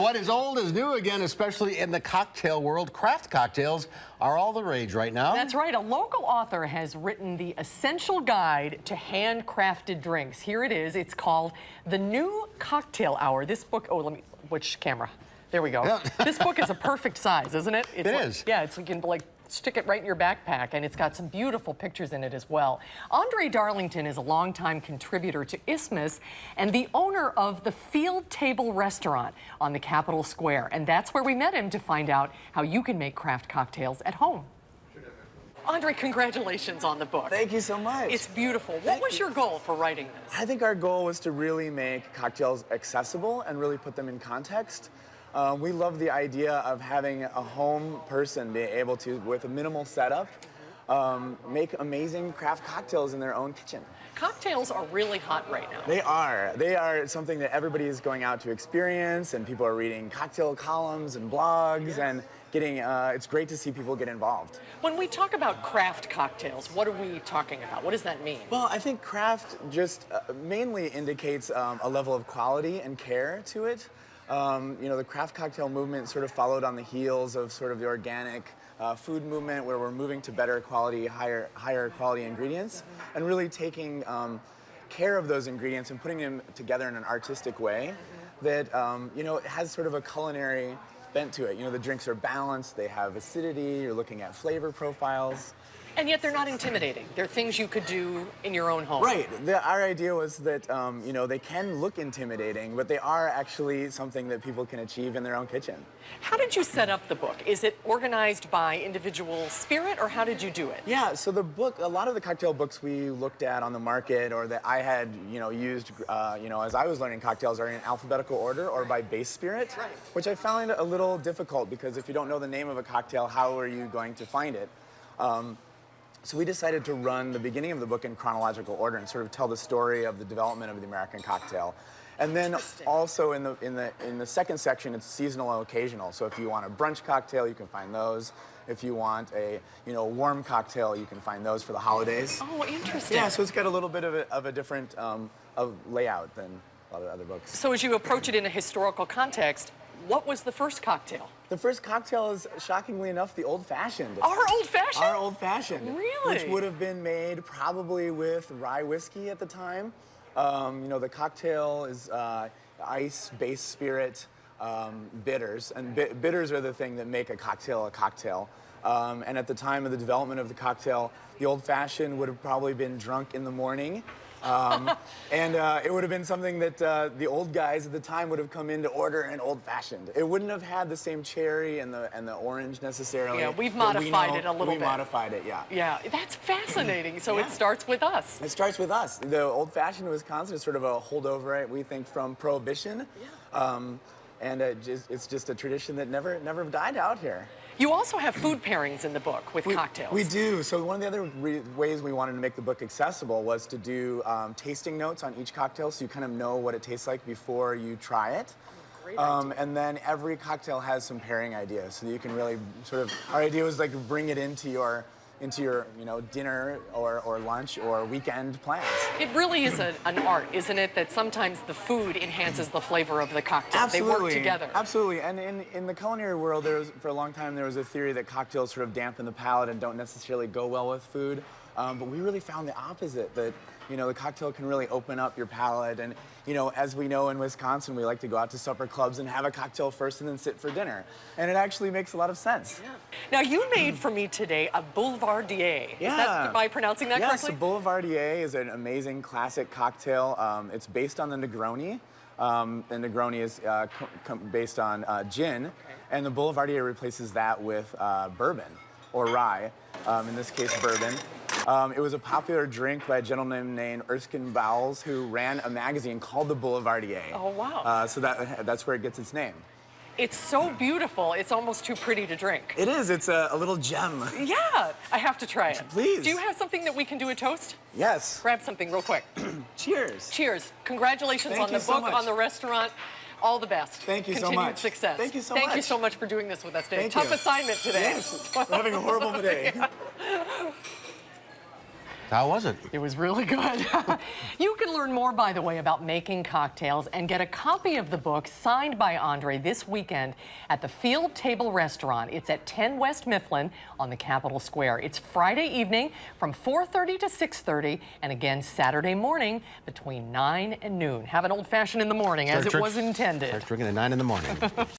what is old is new again, especially in the cocktail world. Craft cocktails are all the rage right now. That's right. A local author has written the essential guide to handcrafted drinks. Here it is. It's called The New Cocktail Hour. This book, which camera? There we go. Yeah. This book is a perfect size, isn't it? It is. Yeah, it's, you can stick it right in your backpack, and it's got some beautiful pictures in it as well. Andre Darlington is a longtime contributor to Isthmus and the owner of the Field Table Restaurant on the Capitol Square. And that's where we met him to find out how you can make craft cocktails at home. Andre, congratulations on the book. Thank you so much. It's beautiful. What was your goal for writing this? I think our goal was to really make cocktails accessible and really put them in context. We love the idea of having a home person be able to, with a minimal setup, make amazing craft cocktails in their own kitchen. Cocktails are really hot right now. They are. They are something that everybody is going out to experience, and people are reading cocktail columns and blogs, and getting, it's great to see people get involved. When we talk about craft cocktails, what are we talking about? What does that mean? Well, I think craft just mainly indicates a level of quality and care to it. You know, the craft cocktail movement sort of followed on the heels of sort of the organic food movement, where we're moving to better quality, higher quality ingredients, and really taking care of those ingredients and putting them together in an artistic way that, you know, it has sort of a culinary bent to it. You know, the drinks are balanced, they have acidity, you're looking at flavor profiles. And yet they're not intimidating. They're things you could do in your own home. Right. Our idea was that, you know, they can look intimidating, but they are actually something that people can achieve in their own kitchen. How did you set up the book? Is it organized by individual spirit, or how did you do it? Yeah, so the book, a lot of the cocktail books we looked at on the market, or that I had, you know, used, you know, as I was learning cocktails, are in alphabetical order or by base spirit, right, which I found a little difficult, because if you don't know the name of a cocktail, how are you going to find it? So we decided to run the beginning of the book in chronological order and sort of tell the story of the development of the American cocktail. And then also in the second section, it's seasonal and occasional. So if you want a brunch cocktail, you can find those. If you want a, you know, warm cocktail, you can find those for the holidays. Oh, interesting. Yeah, so it's got a little bit of a different layout than a lot of other books. So as you approach it in a historical context, what was the first cocktail? The first cocktail is, shockingly enough, the old-fashioned. Our old-fashioned? Our old-fashioned. Really? Which would have been made probably with rye whiskey at the time. You know, the cocktail is ice, base spirit, bitters. And bitters are the thing that make a cocktail a cocktail. And at the time of the development of the cocktail, the old-fashioned would have probably been drunk in the morning. And it would have been something that the old guys at the time would have come in to order an old-fashioned. It wouldn't have had the same cherry and the orange necessarily. Yeah, we've modified it a little bit. We modified it, yeah. Yeah, that's fascinating. So it starts with us. It starts with us. The old-fashioned Wisconsin is sort of a holdover, we think, from Prohibition. Yeah. And it's just a tradition that never died out here. You also have food pairings in the book with cocktails. We do. So one of the other ways we wanted to make the book accessible was to do tasting notes on each cocktail, so you kind of know what it tastes like before you try it. Great idea. And then every cocktail has some pairing ideas, so that you can really sort of, our idea was like bring it into your you know, dinner or lunch or weekend plans. It really is an art, isn't it? That sometimes the food enhances the flavor of the cocktail. Absolutely. They work together. Absolutely. And in the culinary world, for a long time, there was a theory that cocktails sort of dampen the palate and don't necessarily go well with food. But we really found the opposite, that, you know, the cocktail can really open up your palate. And, you know, as we know in Wisconsin, we like to go out to supper clubs and have a cocktail first and then sit for dinner. And it actually makes a lot of sense. Yeah. Now, you made for me today a Boulevardier. Yeah. Am I pronouncing that correctly? Yes, a Boulevardier is an amazing classic cocktail. It's based on the Negroni. The Negroni is based on gin. Okay. And the Boulevardier replaces that with bourbon or rye. In this case, bourbon. It was a popular drink by a gentleman named Erskine Bowles, who ran a magazine called the Boulevardier. Oh, wow. So that's where it gets its name. It's so beautiful, it's almost too pretty to drink. It is. It's a little gem. Yeah, I have to try it. Please. Do you have something that we can do a toast? Yes. Grab something real quick. Cheers. Cheers. Congratulations on the book, on the restaurant. All the best. Thank you so much. Continued success. Thank you so much. Thank you so much for doing this with us today. Thank you. Tough assignment today. Yes. We're having a horrible day. Yeah. How was it? It was really good. You can learn more, by the way, about making cocktails and get a copy of the book signed by Andre this weekend at the Field Table Restaurant. It's at 10 West Mifflin on the Capitol Square. It's Friday evening from 4:30 to 6:30, and again Saturday morning between 9 and noon. Have an old-fashioned in the morning, as it was intended. Start drinking at 9 in the morning.